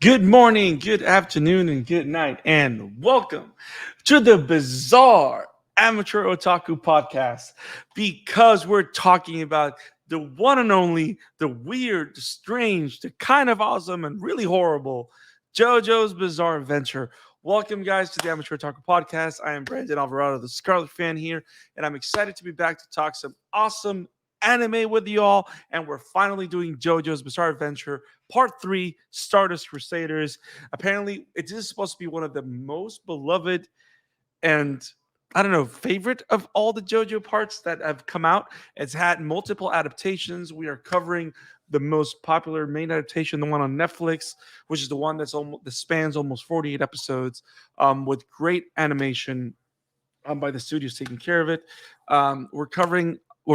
Good morning, good afternoon, and good night, and welcome to the Bizarre Amateur Otaku Podcast because we're talking about the one and only, the weird, the strange, the kind of awesome, and really horrible JoJo's Bizarre Adventure. Welcome, guys, to the Amateur Otaku Podcast. I am Brandon Alvarado, the Scarlet fan here, and I'm excited to be back to talk some awesome anime with you all. And we're finally doing JoJo's Bizarre Adventure Part 3, Stardust Crusaders. Apparently, it is supposed to be one of the most beloved and I don't know, favorite of all the JoJo parts that have come out. It's had multiple adaptations. We are covering the most popular main adaptation, the one on Netflix, which is the one that spans almost 48 episodes, with great animation by the studios taking care of it. We're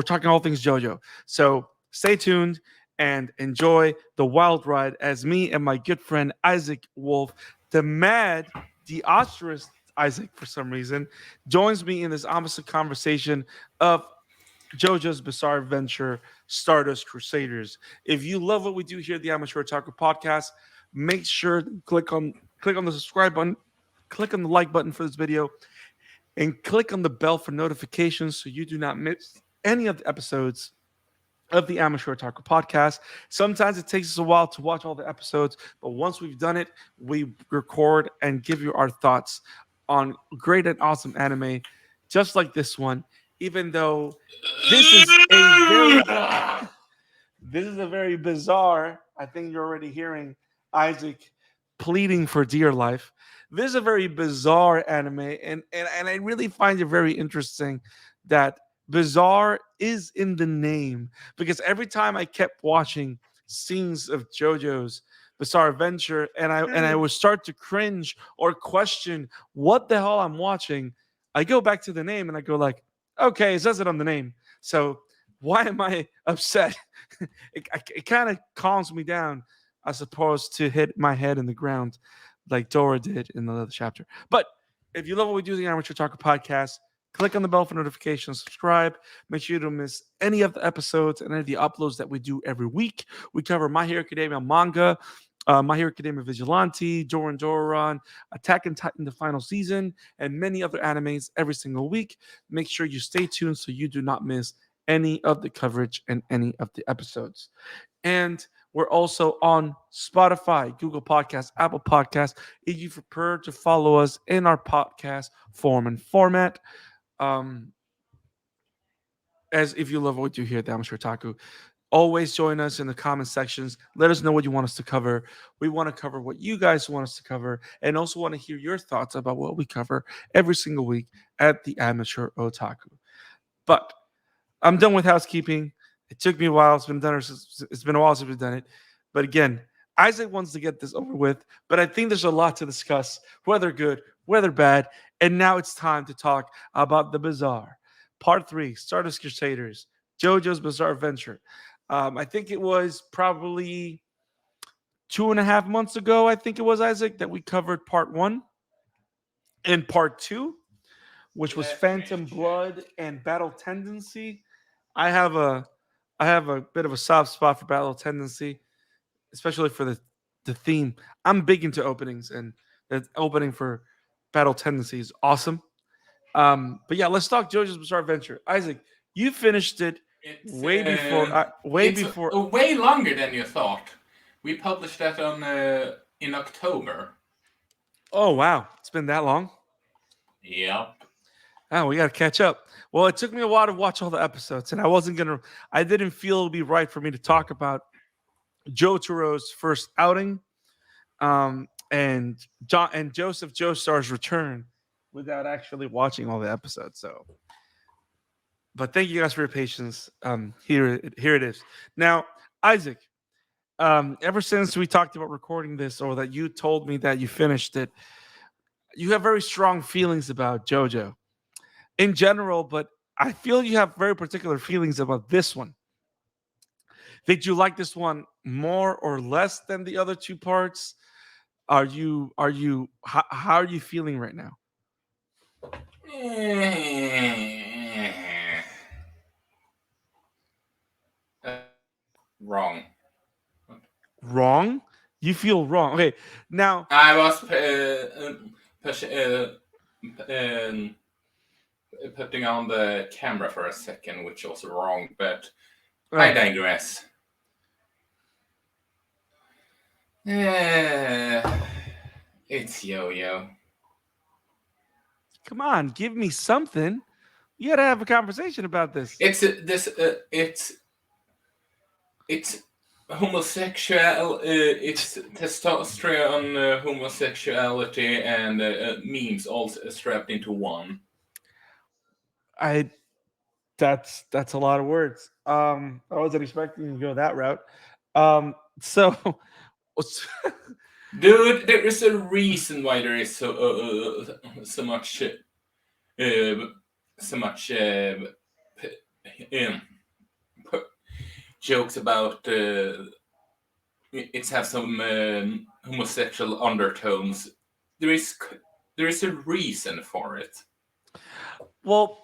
talking all things JoJo. So stay tuned and enjoy the wild ride as me and my good friend Isak Wolff, the ostrich Isak for some reason, joins me in this opposite conversation of JoJo's Bizarre Adventure, Stardust Crusaders. If you love what we do here at the Amateur Otaku Podcast, make sure to click on the subscribe button, click on the like button for this video, and click on the bell for notifications so you do not miss any of the episodes of the Amateur Otaku Podcast. Sometimes it takes us a while to watch all the episodes, but once we've done it, we record and give you our thoughts on great and awesome anime, just like this one. Even though this is a very this is a very bizarre. I think you're already hearing Isaac pleading for dear life. This is a very bizarre anime, and I really find it very interesting that bizarre is in the name because every time I kept watching scenes of JoJo's Bizarre Adventure, and I would start to cringe or question what the hell I'm watching, I go back to the name and I go like, okay, it says it on the name, so why am I upset? It kind of calms me down as opposed to hit my head in the ground like Dora did in the other chapter. But if you love what we do in the Amateur Talker podcast, click on the bell for notifications, subscribe. Make sure you don't miss any of the episodes and any of the uploads that we do every week. We cover My Hero Academia manga, My Hero Academia Vigilante, Doran, Attack on Titan, the final season, and many other animes every single week. Make sure you stay tuned so you do not miss any of the coverage and any of the episodes. And we're also on Spotify, Google Podcasts, Apple Podcasts. If you prefer to follow us in our podcast form and format, um, as if you love what we do here at the Amateur Taku, always join us in the comment sections. Let us know what you want us to cover. We want to cover what you guys want us to cover, and also want to hear your thoughts about what we cover every single week at the Amateur Otaku. But I'm done with housekeeping. It took me a while. It's been a while since we've done it. But again, Isaac wants to get this over with. But I think there's a lot to discuss, whether good, whether bad. And now it's time to talk about the bizarre. Part 3, Stardust Crusaders, JoJo's Bizarre Adventure. I think it was probably 2.5 months ago, I think it was, Isaac, that we covered part 1 and part 2, which was Phantom Blood and Battle Tendency. I have a I have a bit of a soft spot for Battle Tendency, especially for the theme. I'm big into openings, and the opening for Battle Tendency is awesome. But yeah, let's talk JoJo's Bizarre Adventure. Isaac, you finished it It's way before. Way it's before. way longer than you thought. We published that on in October. Oh wow, it's been that long. Yep. Oh, we got to catch up. Well, it took me a while to watch all the episodes, and I didn't feel it would be right for me to talk about Jotaro's first outing, and Joseph Joestar's return without actually watching all the episodes. So, but thank you guys for your patience. Here it is. Now, Isaac. Ever since we talked about recording this, or that you told me that you finished it, you have very strong feelings about JoJo in general, but I feel you have very particular feelings about this one. Did you like this one more or less than the other two parts? How are you feeling right now? Wrong. Wrong? You feel wrong. Okay, now I was pers- uh, um, putting on the camera for a second, which was wrong, but I oh, digress. Uh, it's Yo-Yo. come on, give me something. You gotta have a conversation about this. It's this. It's homosexual. It's testosterone, homosexuality, and memes all strapped into one. I that's a lot of words. I wasn't expecting you to go that route. So Dude, there is a reason why there is so much so much um, jokes about it's have some homosexual undertones. There is there is a reason for it. well,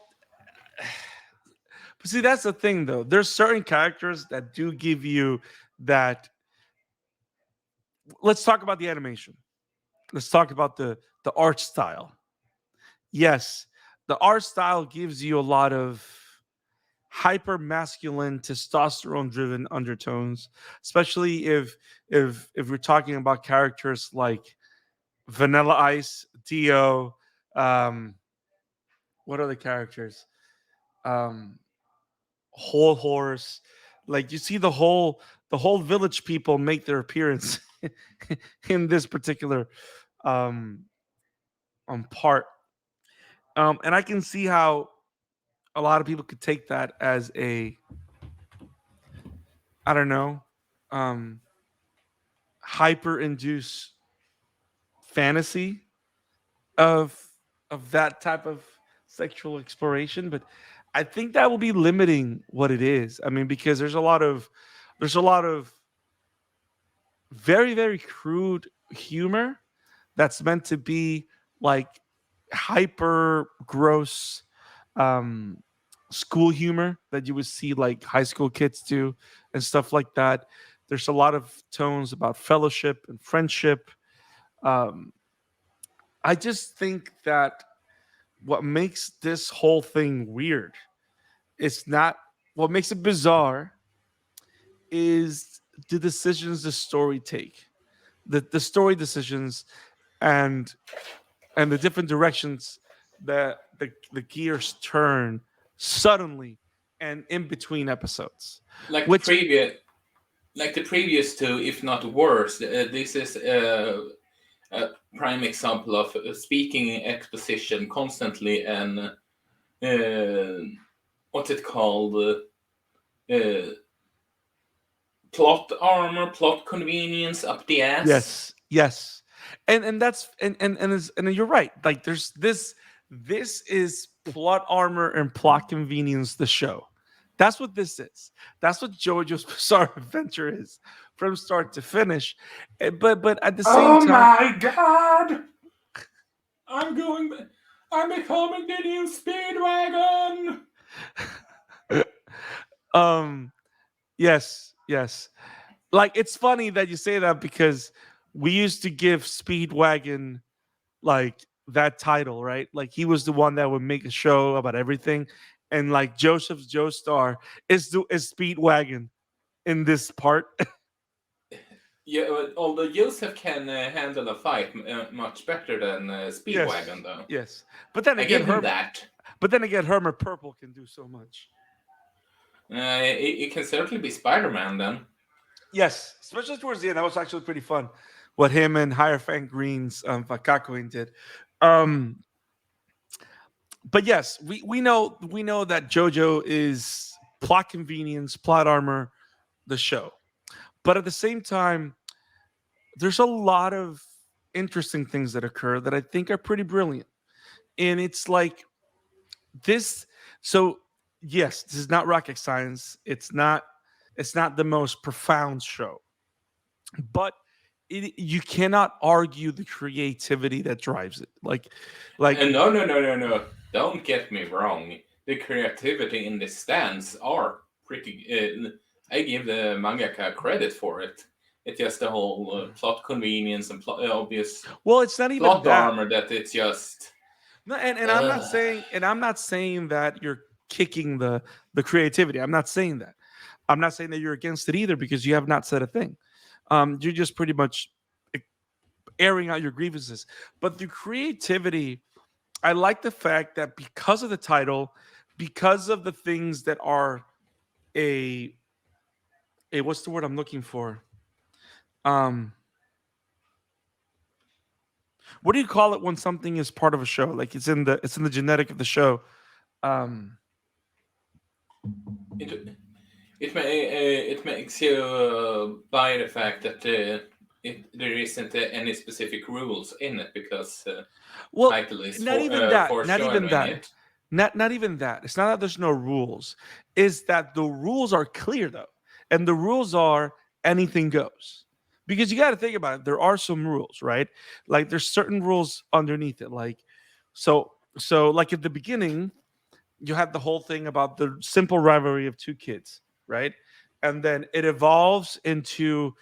but see, that's the thing though. There's certain characters that do give you that. Let's talk about the animation. Let's talk about the art style. Yes, the art style gives you a lot of hyper masculine testosterone driven undertones, especially if we're talking about characters like Vanilla Ice, Dio, um what other characters, um Whole Horse. Like you see the whole village people make their appearance in this particular um part. And I can see how a lot of people could take that as a, I don't know, um hyper induced fantasy of that type of sexual exploration. But I think that will be limiting what it is. I mean, because there's a lot of very, very crude humor that's meant to be like hyper gross um school humor that you would see like high school kids do and stuff like that. There's a lot of tones about fellowship and friendship. um I just think that what makes this whole thing weird, it's not, what makes it bizarre is the decisions the story take, the story decisions, and the different directions that the gears turn suddenly and in between episodes, Like the which previous, like the previous two, if not worse. This is a prime example of speaking exposition constantly and what's it called? Uh, Plot armor, plot convenience up the ass. yes, yes, and that's and you're right. Like there's this is plot armor and plot convenience. The show. That's what this is. That's what JoJo's Bizarre Adventure is from start to finish. But at the same Oh time, my god! I'm going. I'm becoming the new Speedwagon. um, yes, yes. Like it's funny that you say that because we used to give Speedwagon like that title, right? Like he was the one that would make a show about everything, and like Joseph's Joestar is Speedwagon in this part. Yeah, although Joseph can handle a fight much better than Yes, Speedwagon, though. yes. But then I again, give him that. Hermit Purple can do so much. It can certainly be Spider-Man then. Yes, especially towards the end, that was actually pretty fun. What him and Hierophant Green's Fakakuin did. Um, but yes, we know that JoJo is plot convenience, plot armor, the show. But at the same time, there's a lot of interesting things that occur that I think are pretty brilliant. And it's like this. So yes, this is not rocket science. It's not the most profound show, but you cannot argue the creativity that drives it. Like No, no, no, no, no. Don't get me wrong. The creativity in the stands are pretty. I give the mangaka credit for it. It's just the whole plot convenience and obvious Well, it's not even plot that. armor that it's just. No, and I'm not Uh, saying, that you're kicking the creativity. I'm not saying that. I'm not saying that you're against it either, because you have not said a thing. You're just pretty much airing out your grievances. But the creativity, I like the fact that because of the title, because of the things that are a what's the word I'm looking for? Um, what do you call it when something is part of a show? Like it's in the genetic of the show. Um, it it makes you buy the fact that there isn't any specific rules in it because well, title is not even that. Not even foreshadowing that. it. Not even that. It's not that there's no rules. Is that the rules are clear though, and the rules are anything goes. Because you got to think about it. There are some rules, right? Like there's certain rules underneath it. Like so like at the beginning, you had the whole thing about the simple rivalry of two kids, right? And then it evolves into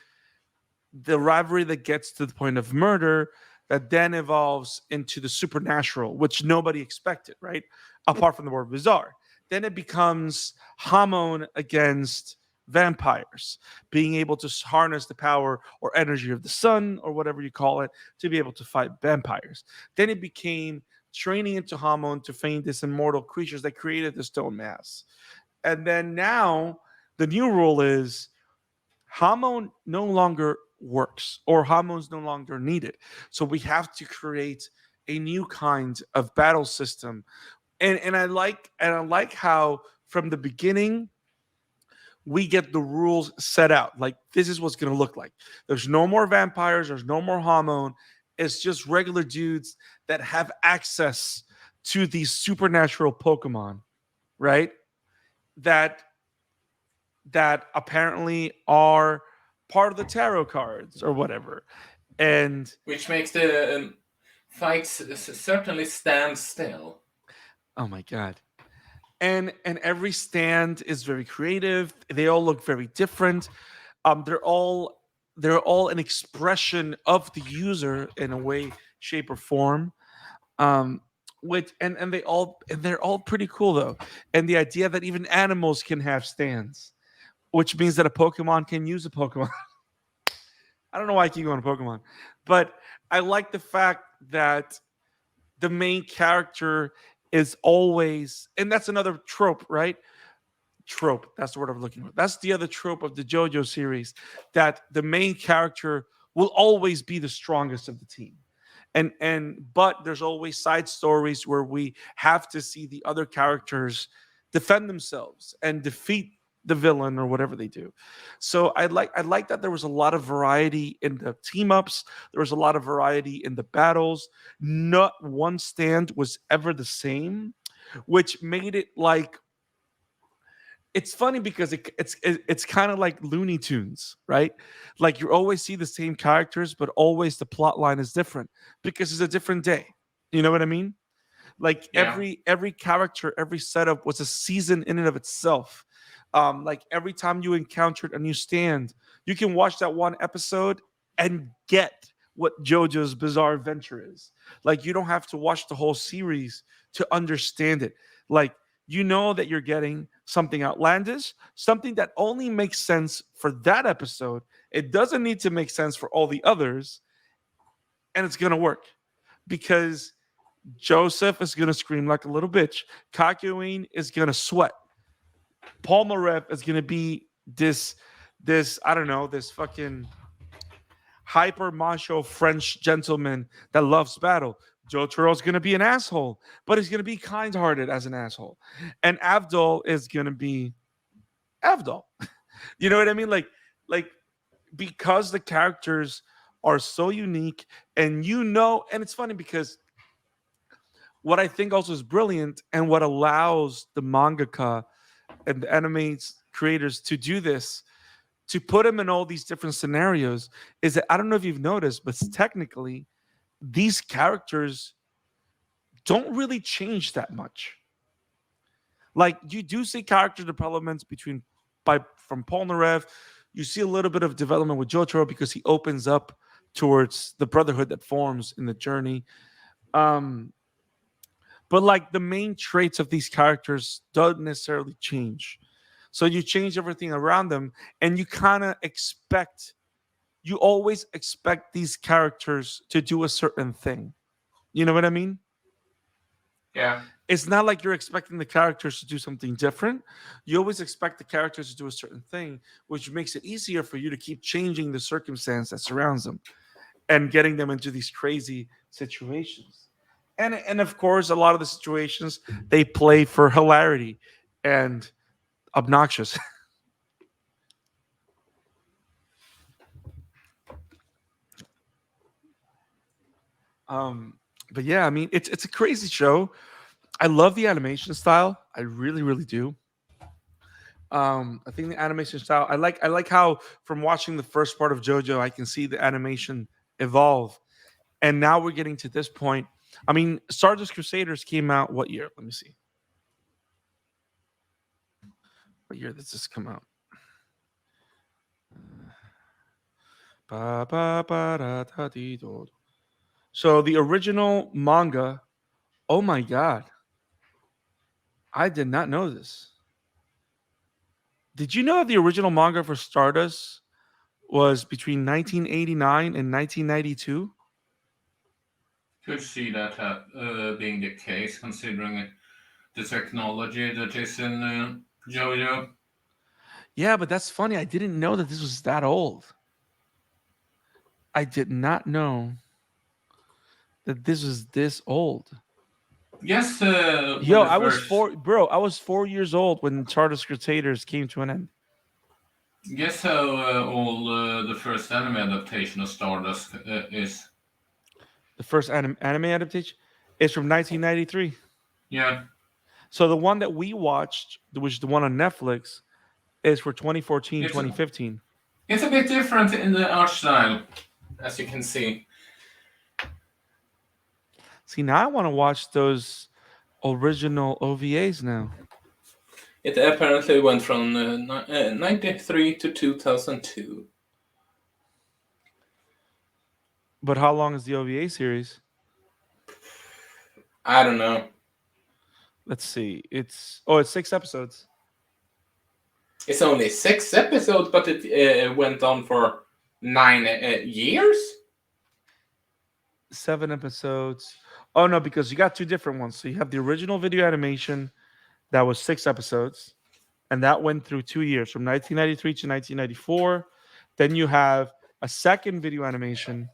the rivalry that gets to the point of murder, that then evolves into the supernatural, which nobody expected, right? Apart from the word bizarre. Then it becomes Hamon against vampires, being able to harness the power or energy of the sun or whatever you call it to be able to fight vampires. Then it became training into Hamon to feign this immortal creatures that created the stone mass. And then now the new rule is hormone no longer works, or hormones no longer needed. So we have to create a new kind of battle system. And I like how from the beginning we get the rules set out. Like this is what's going to look like. There's no more vampires, there's no more hormone. It's just regular dudes that have access to these supernatural Pokemon, right? That apparently are part of the tarot cards or whatever. And Which makes the fights certainly stand still. oh my god. And every stand is very creative. They all look very different. They're all an expression of the user in a way, shape, or form. Um, which and they're all pretty cool though. And the idea that even animals can have stands, which means that a Pokemon can use a Pokemon. I don't know why I keep going to Pokemon, but I like the fact that the main character is always, and that's another trope, right? Trope. That's the word I'm looking for. That's the other trope of the JoJo series, that the main character will always be the strongest of the team. But there's always side stories where we have to see the other characters defend themselves and defeat the villain or whatever they do. So I like that there was a lot of variety in the team ups. There was a lot of variety in the battles. Not one stand was ever the same, which made it like, it's funny because it's kind of like Looney Tunes, right? Like you always see the same characters, but always the plot line is different because it's a different day. You know what I mean? Like Yeah. every character, every setup was a season in and of itself. Like every time you encountered a new stand, you can watch that one episode and get what JoJo's Bizarre Adventure is. Like you don't have to watch the whole series to understand it. Like you know that you're getting something outlandish, something that only makes sense for that episode. It doesn't need to make sense for all the others, and it's gonna work because Joseph is gonna scream like a little bitch. Kakyoin is gonna sweat. Palmarev is gonna be this I don't know, this fucking hyper macho French gentleman that loves battle. Jotaro's gonna be an asshole, but he's gonna be kind-hearted as an asshole. And Avdol is gonna be Avdol. You know what I mean? Like because the characters are so unique, and it's funny because what I think also is brilliant and what allows the mangaka and the anime creators to do this, to put them in all these different scenarios, is that I don't know if you've noticed, but technically these characters don't really change that much. Like you do see character developments between by from Polnareff. You see a little bit of development with Jotaro because he opens up towards the brotherhood that forms in the journey. Um, but like the main traits of these characters don't necessarily change. So you change everything around them, and you kind of expect, you always expect these characters to do a certain thing. You know what I mean? Yeah. It's not like you're expecting the characters to do something different. You always expect the characters to do a certain thing, which makes it easier for you to keep changing the circumstance that surrounds them and getting them into these crazy situations. And of course, a lot of the situations they play for hilarity and obnoxious. um, but yeah, I mean, it's a crazy show. I love the animation style. I really, really do. I think the animation style. I like how from watching the first part of JoJo, I can see the animation evolve, and now we're getting to this point. I mean, Stardust Crusaders came out what year? Let me see. What year did this come out? Ba, ba, ba, da, da, dee, do. So the original manga. Oh my god, I did not know this. Did you know the original manga for Stardust was between 1989 and 1992? Could see that being the case, considering the technology that is in JoJo. Yeah, but that's funny. I didn't know that this was that old. I did not know that this was this old. Yes, when Yo, the I was first. four, bro. I was 4 years old when Stardust Crusaders came to an end. Guess how old the first anime adaptation of Stardust is. The first anime adaptation is from 1993. Yeah, So the one that we watched, which is the one on Netflix, is for 2014, it's 2015. it's a bit different in the art style, as you can see. See, now I want to watch those original OVAs now. It apparently went from 93 to 2002. But how long is the OVA series? I don't know. Let's see. It's 6 episodes. It's only 6 episodes, but it went on for 9 years. 7 episodes. Oh no, because you got two different ones. So you have the original video animation that was 6 episodes, and that went through 2 years from 1993 to 1994. Then you have a second video animation,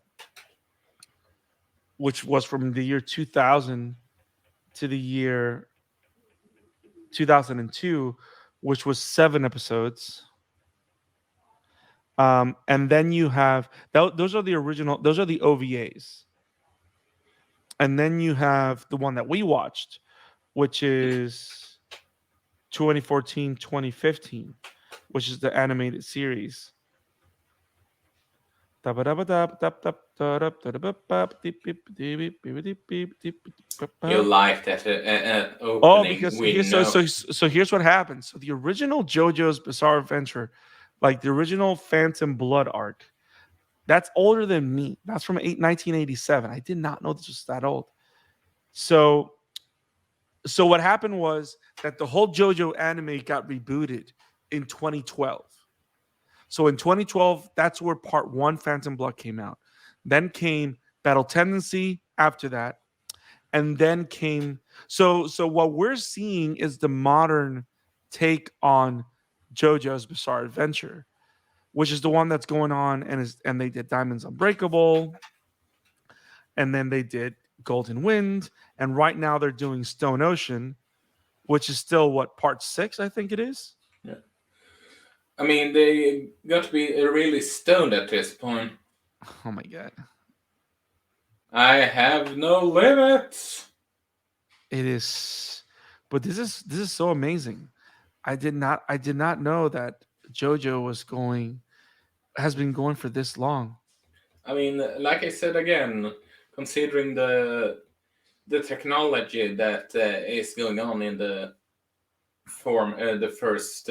which was from the year 2000 to the year 2002, which was 7 episodes. And then you have those are the original, those are the OVAs. And then you have the one that we watched, which is 2014, 2015, which is the animated series. You like that Oh, opening? because We here's so know. so so here's what happens. So the original JoJo's Bizarre Adventure, like the original Phantom Blood arc, that's older than me. That's from 1987. I did not know this was that old. So so what happened was that the whole JoJo anime got rebooted in 2012. So in 2012, that's where part one, Phantom Blood, came out. Then came Battle Tendency after that. And then came so what we're seeing is the modern take on JoJo's Bizarre Adventure, which is the one that's going on, and they did Diamonds Unbreakable, and then they did Golden Wind, and right now they're doing Stone Ocean, which is still what, part 6, I think it is. Yeah. I mean, they got to be really stoned at this point. Oh my god. I have no limits. It is, but this is so amazing. I did not know that JoJo has been going for this long. I mean, like I said again, considering the technology that is going on in the form the first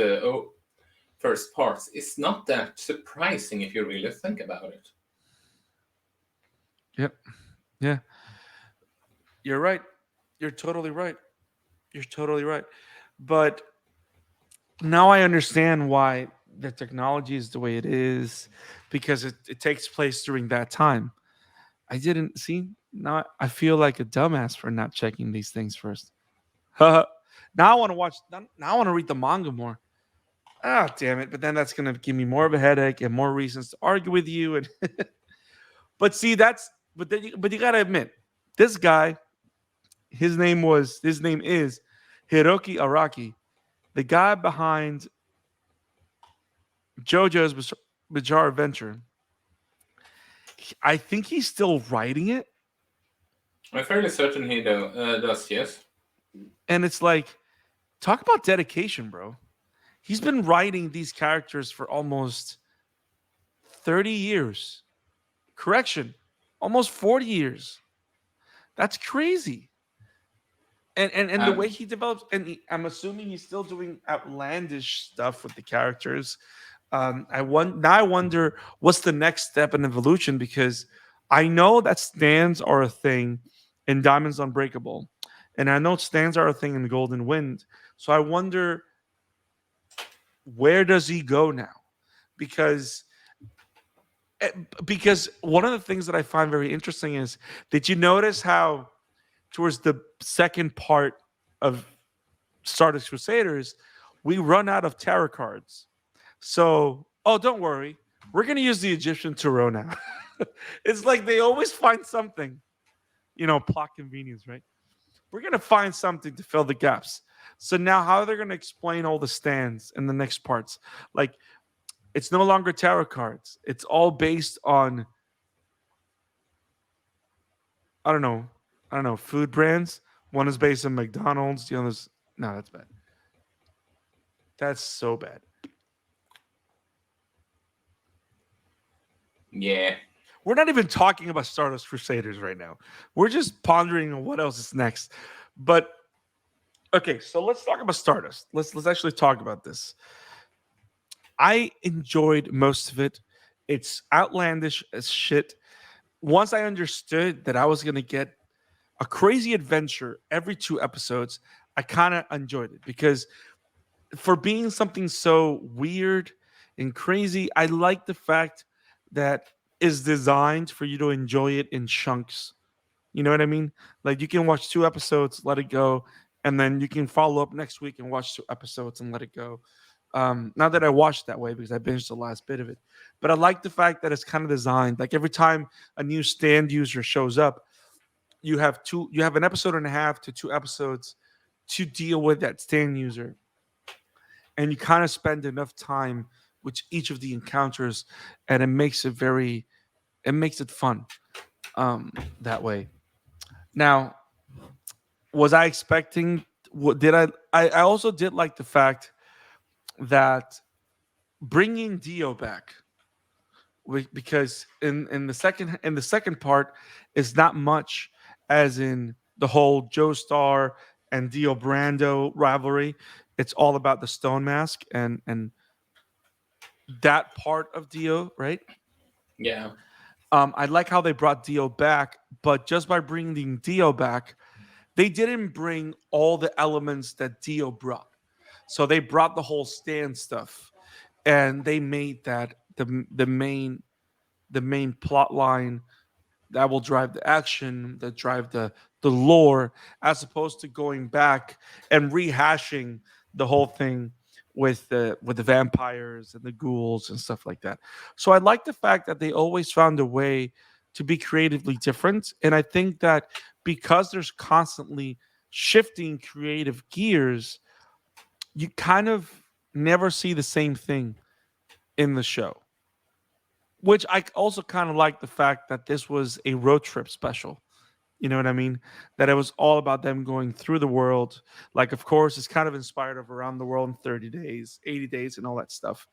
first parts is not that surprising if you really think about it. Yep. Yeah. You're right. You're totally right. You're totally right. But now I understand why the technology is the way it is because it takes place during that time. I didn't see. Now I feel like a dumbass for not checking these things first. Now I want to watch. Now I want to read the manga more. Ah, damn it! But then that's gonna give me more of a headache and more reasons to argue with you. And but see, that's but you gotta admit, this guy, his name is Hiroki Araki, the guy behind JoJo's Bizarre Adventure. I think he's still writing it, I'm fairly certain he does, yes. and it's like, talk about dedication, bro. He's been writing these characters for almost 30 years. Correction, almost 40 years. That's crazy. And the way Um, he develops, I'm assuming he's still doing outlandish stuff with the characters. I wonder what's the next step in evolution because I know that stands are a thing in Diamonds Unbreakable, and I know stands are a thing in Golden Wind. So I wonder where does he go now? Because eh, because one of the things that I find very interesting is, did you notice how towards the second part of Stardust Crusaders we run out of tarot cards? So, oh, don't worry. We're going to use the Egyptian tarot now. It's like they always find something, plot convenience, right? We're going to find something to fill the gaps. So now how are they going to explain all the stands in the next parts? Like, it's no longer tarot cards. It's all based on, I don't know, food brands. One is based on McDonald's. The other's, no, that's bad. That's so bad. yeah. We're not even talking about Stardust Crusaders right now. We're just pondering on what else is next. But okay, so let's talk about Stardust. Let's actually talk about this. I enjoyed most of it. It's outlandish as shit. Once I understood that I was gonna get a crazy adventure every 2 episodes, I kind of enjoyed it because for being something so weird and crazy, I like the fact that is designed for you to enjoy it in chunks. You know what I mean? Like you can watch 2 episodes, let it go, and then you can follow up next week and watch 2 episodes and let it go. Not that I watched that way because I binged the last bit of it, but I like the fact that it's kind of designed. Like every time a new stand user shows up, you have an episode and a half to 2 episodes to deal with that stand user, and you kind of spend enough time with each of the encounters, and it makes it fun that way. Now, was I expecting? What did I also did like the fact that bringing Dio back because in the second part is not much as in the whole Joe Star and Dio Brando rivalry. It's all about the Stone Mask and that part of Dio, right? Yeah. I like how they brought Dio back, but just by bringing Dio back, they didn't bring all the elements that Dio brought. So they brought the whole stand stuff, and they made that the main plot line that will drive the action, that drive the lore, as opposed to going back and rehashing the whole thing with the vampires and the ghouls and stuff like that. So I like the fact that they always found a way to be creatively different, and I think that because there's constantly shifting creative gears, you kind of never see the same thing in the show. Which I also kind of like the fact that this was a road trip special. You know what I mean? That it was all about them going through the world. Like, of course, it's kind of inspired of Around the World in 30 days, 80 days, and all that stuff.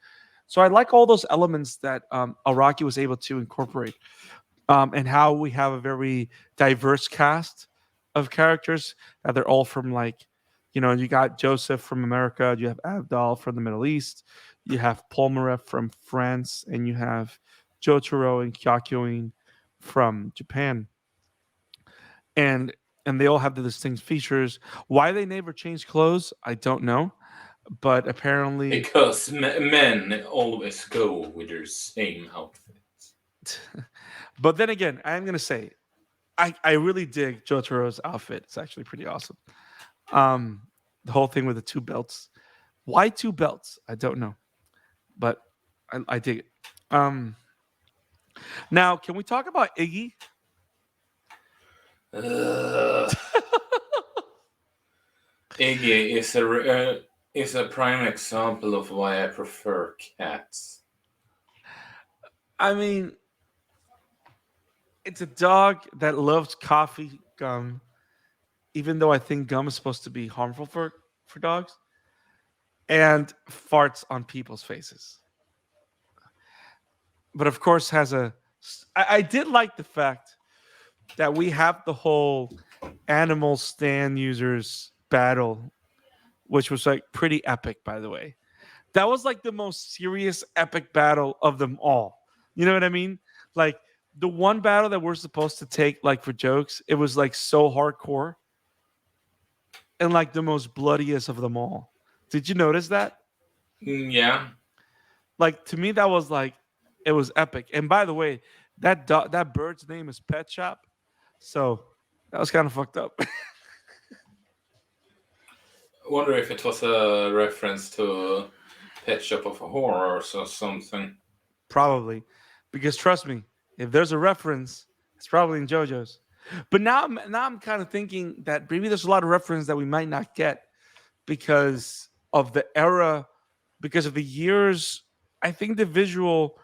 So I like all those elements that Araki was able to incorporate, and how we have a very diverse cast of characters. That they're all from like, You got Joseph from America, you have Abdal from the Middle East, you have Polnareff from France, and you have Jotaro and Kyakyoin from Japan. And and they all have the distinct features. Why they never change clothes, I don't know. But apparently, Because men always go with their same outfit. but then again, I'm gonna say I really dig Jotaro's outfit. It's actually pretty awesome. Um, the whole thing with the two belts. Why two belts? I don't know, but I dig it. Um, Now, can we talk about Iggy? Uh, Iggy is a prime example of why I prefer cats. I mean, it's a dog that loves coffee gum, even though I think gum is supposed to be harmful for dogs, and farts on people's faces. But of course, I did like the fact that we have the whole animal stand users battle, which was like pretty epic, by the way. That was like the most serious epic battle of them all. You know what I mean? Like the one battle that we're supposed to take like for jokes, it was like so hardcore and like the most bloodiest of them all. Did you notice that? Yeah. Like to me that was like it was epic. And by the way, that bird's name is Pet Shop. So that was kind of fucked up. I wonder if it was a reference to Pet Shop of Horrors or something. Probably. Because trust me, if there's a reference, it's probably in JoJo's. But now I'm kind of thinking that maybe there's a lot of reference that we might not get because of the era, because of the years. I think the visual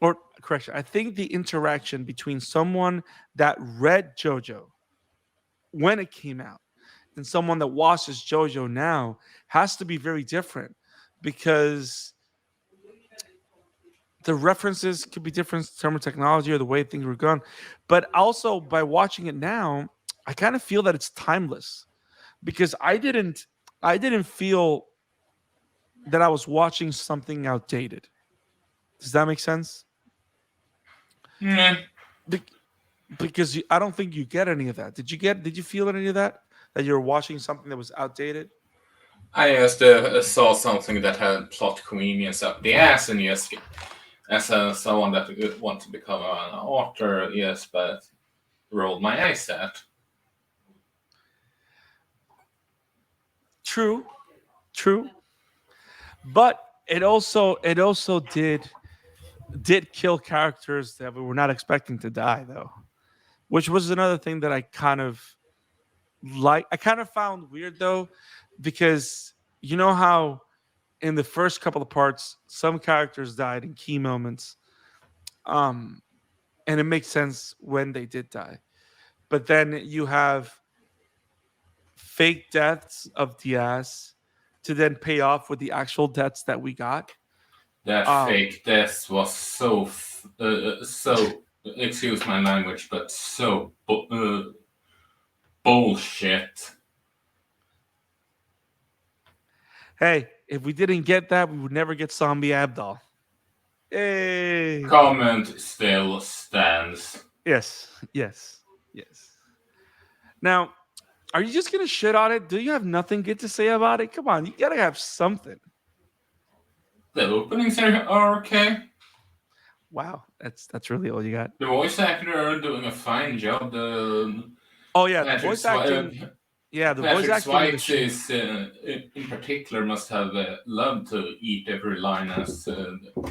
or correction, I think the interaction between someone that read JoJo when it came out and someone that watches JoJo now has to be very different because the references could be different in terms of technology or the way things were done. But also by watching it now, I kind of feel that it's timeless because I didn't feel that I was watching something outdated. Does that make sense? Mm. Be- because I don't think you get any of that. Did you feel any of that? That you're watching something that was outdated? I just saw something that had plot convenience up the ass, and yes, as someone that wants to become an author, yes, but rolled my eyes at. True, true. But it also did kill characters that we were not expecting to die though, which was another thing that I kind of found weird though, because you know how in the first couple of parts some characters died in key moments, um, and it makes sense when they did die. But then you have fake deaths of Diaz to then pay off with the actual deaths that we got. That Um, fake death was so excuse my language, but so bullshit. hey, if we didn't get that, we would never get Zombie Abdal. Hey. Comment still stands. Yes, yes, yes. Now, are you just gonna shit on it? Do you have nothing good to say about it? Come on, you gotta have something. The openings are okay. Wow, that's really all you got. The voice actor are doing a fine job. Oh yeah, the Patrick voice acting. Swi- Yeah, the voice Patrick acting in the Swayze show. is, in particular, must have loved to eat every line as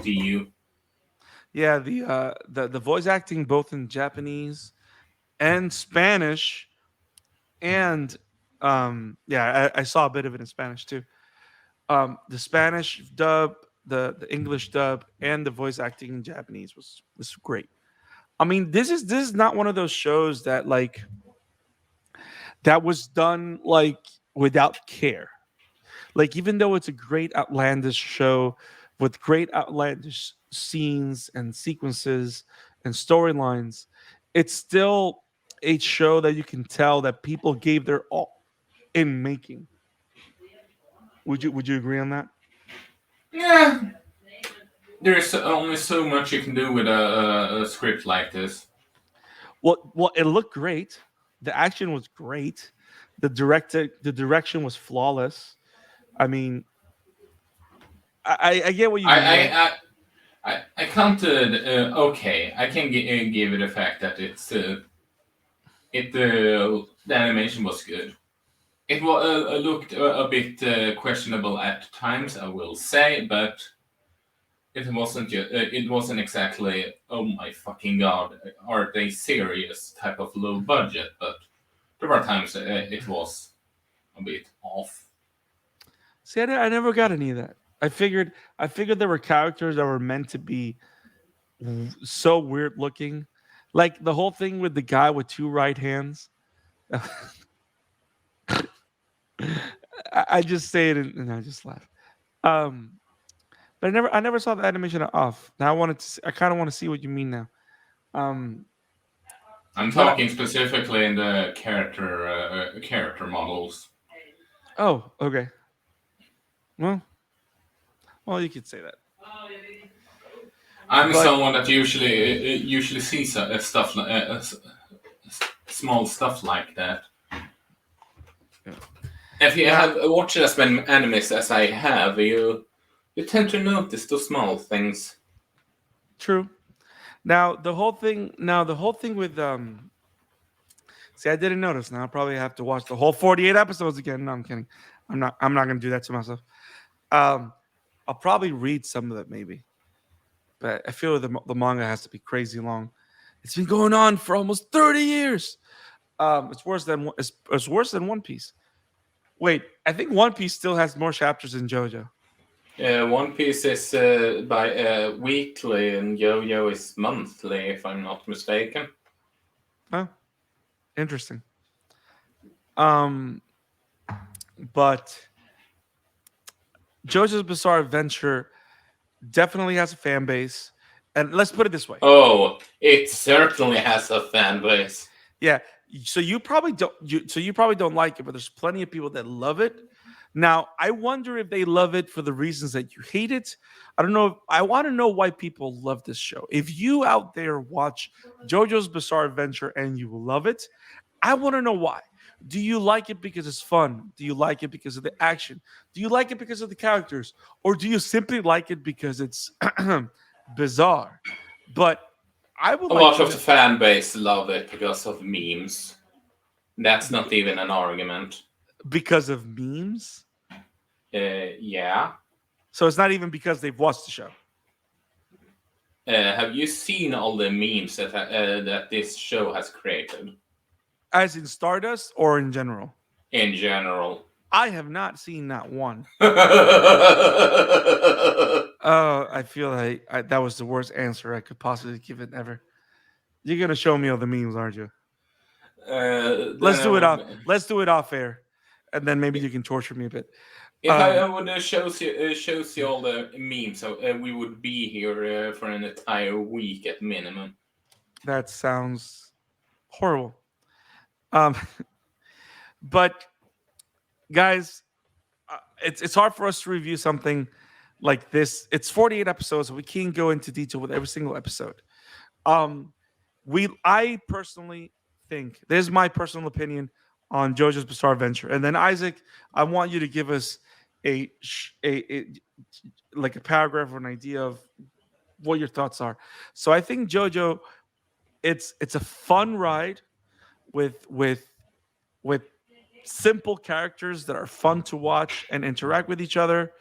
DU. Yeah, the voice acting both in Japanese and Spanish, and yeah, I saw a bit of it in Spanish too. The Spanish dub, the English dub, and the voice acting in Japanese was great. I mean, this is not one of those shows that like that was done like without care. Like even though it's a great outlandish show with great outlandish scenes and sequences and storylines, it's still a show that you can tell that people gave their all in making. Would you agree on that? Yeah, there's only so much you can do with a script like this. Well, it looked great. The action was great. The direction was flawless. I mean, I get what you I mean. Like, I I, I counted. Okay, I can give it a fact that the animation was good. It looked a bit questionable at times, I will say, but it wasn't exactly oh my fucking god, are they serious type of low budget, but there were times it was a bit off. see, I never got any of that. I figured there were characters that were meant to be so weird looking, like the whole thing with the guy with two right hands. I just say it and I just laugh. Um, but I never saw the animation off. Now I kind of want to see what you mean now. Um, I'm but talking specifically in the character models. oh, okay. Well, well, you could say that. I'm But someone that usually sees stuff small stuff like that. yeah. If you Now, have watched as many animes as I have, you tend to notice those small things. true. Now the whole thing with see, I didn't notice. Now I probably have to watch the whole 48 episodes again. No, I'm kidding. I'm not gonna do that to myself. Um, I'll probably read some of it maybe, but I feel the manga has to be crazy long. It's been going on for almost 30 years. It's worse than One Piece. Wait, I think One Piece still has more chapters than JoJo. One Piece is by weekly, and Yo-Yo is monthly, if I'm not mistaken. Oh, interesting. Um, but JoJo's Bizarre Adventure definitely has a fan base, and let's put it this way. Oh, it certainly has a fan base. Yeah, so you probably don't like it, but there's plenty of people that love it. Now, I wonder if they love it for the reasons that you hate it. I don't know. I want to know why people love this show. If you out there watch JoJo's Bizarre Adventure and you love it, I want to know why. Do you like it because it's fun? Do you like it because of the action? Do you like it because of the characters? Or do you simply like it because it's bizarre? But I would A like lot to of know the fan base love it because of memes. That's not even an argument. because of memes. Yeah. So it's not even because they've watched the show. Have you seen all the memes that this show has created As in Stardust or in general? in general? I have not seen that one. uh, I feel like that was the worst answer I could possibly give it ever. You're gonna show me all the memes, aren't you? then Let's I do it off. would. Let's do it off air, and then maybe you can torture me a bit. If I Um, would shows you all the memes, so we would be here for an entire week at minimum. that sounds horrible. Um, but guys, it's hard for us to review something like this. It's 48 episodes, so we can't go into detail with every single episode. Um, I personally think this is my personal opinion on JoJo's Bizarre Adventure, and then Isaac, I want you to give us a like a paragraph or an idea of what your thoughts are. So I think JoJo, it's a fun ride with with simple characters that are fun to watch and interact with each other.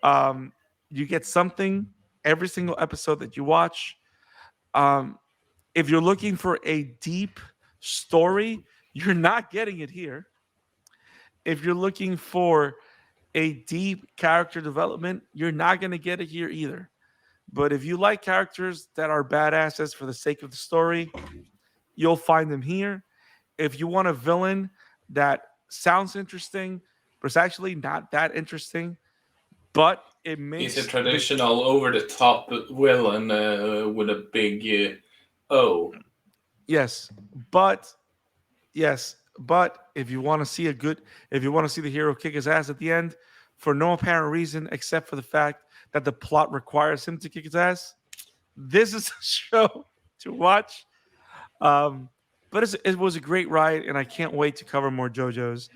Um, you get something every single episode that you watch. Um, if you're looking for a deep story, you're not getting it here. If you're looking for a deep character development, you're not going to get it here either. But if you like characters that are badasses for the sake of the story, you'll find them here. If you want a villain that sounds interesting, but it's actually not that interesting, but it He's a makes the traditional over the top villain with a big O. yes, but yes, but if you want to see the hero kick his ass at the end, for no apparent reason except for the fact that the plot requires him to kick his ass. This is a show to watch. Um, but it was a great ride, and I can't wait to cover more JoJo's.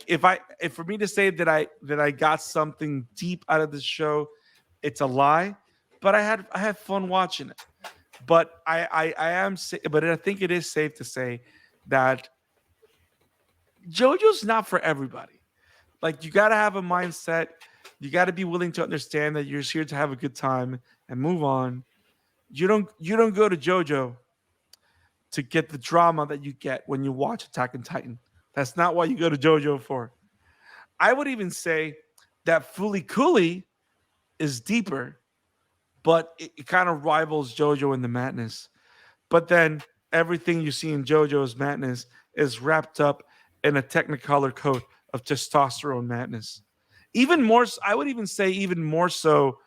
If for me to say that I got something deep out of this show, it's a lie. But I had fun watching it. But but I think it is safe to say that JoJo's not for everybody. Like you got to have a mindset. You got to be willing to understand that you're just here to have a good time and move on. You don't go to JoJo to get the drama that you get when you watch Attack on Titan. That's not what you go to JoJo for. I would even say that Fooly Cooly is deeper, but it kind of rivals JoJo in the madness. But then everything you see in JoJo's madness is wrapped up in a technicolor coat of testosterone madness. Even more, I would even say even more so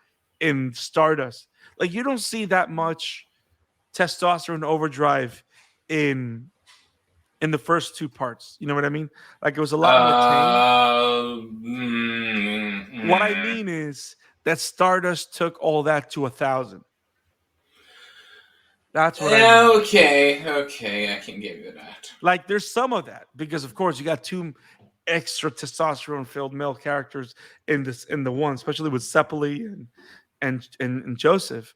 in Stardust. Like you don't see that much testosterone overdrive in the first two parts. You know what I mean? Like it was a lot more tame. What I mean is that Stardust took all that to 1,000. That's what I mean. Okay, I can give you that. Like there's some of that because of course you got two extra testosterone filled male characters in the one, especially with Sepali and Joseph.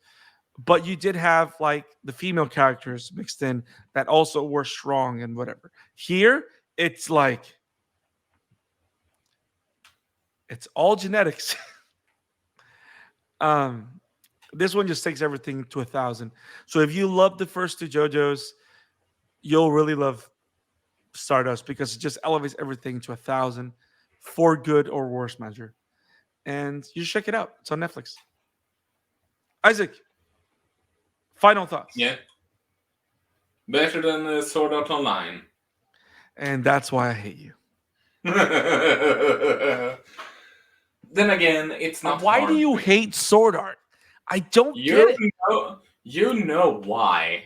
But you did have like the female characters mixed in that also were strong and whatever. Here, it's like it's all genetics. This one just takes everything to 1,000. So if you love the first two JoJo's, you'll really love Stardust because it just elevates everything to 1,000 for good or worse measure. And you should check it out. It's on Netflix. Isaac, final thoughts. Yeah. Better than Sword Art Online. And that's why I hate you. Then again, it's not. Why do you hate Sword Art? I don't get it. You know why.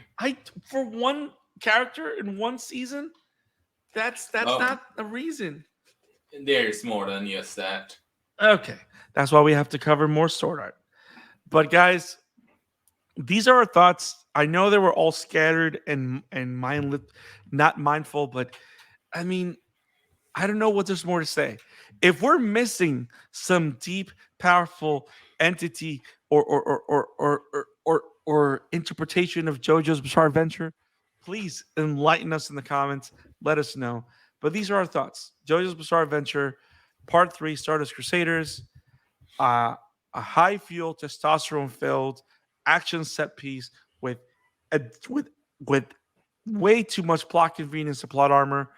For one character in one season, that's not a reason. There's more than just that. Okay, that's why we have to cover more Sword Art. But guys, these are our thoughts. I know they were all scattered and mindless, not mindful, but I mean, I don't know what there's more to say. If we're missing some deep, powerful entity or interpretation of JoJo's Bizarre Adventure, please enlighten us in the comments. Let us know. But these are our thoughts. JoJo's Bizarre Adventure, Part 3, Stardust Crusaders, a high fuel, testosterone filled action set piece with way too much plot convenience and plot armor,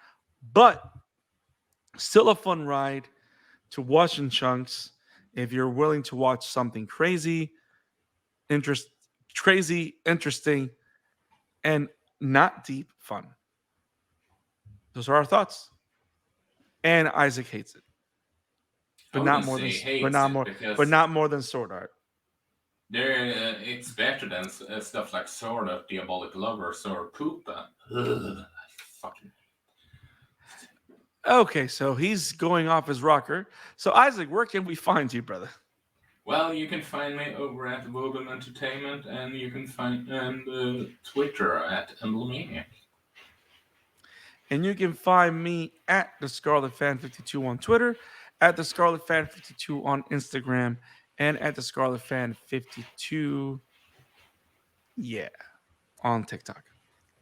but still a fun ride to watch in chunks if you're willing to watch something crazy, interesting, and not deep fun. Those are our thoughts. And Isaac hates it. But not more than Sword Art. It's better than stuff like Sword Art, Diabolic Lovers, or Poopa. Fucking. Okay, so he's going off his rocker. So Isaac, where can we find you, brother? Well, you can find me over at Vogel Entertainment, and you can find Twitter at Emblemaniac. And you can find me at the Scarlet Fan 52 on Twitter, at the Scarlet Fan 52 on Instagram, and at the Scarlet Fan 52, on TikTok.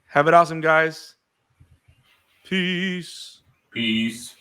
Have it awesome, guys. Peace. Peace.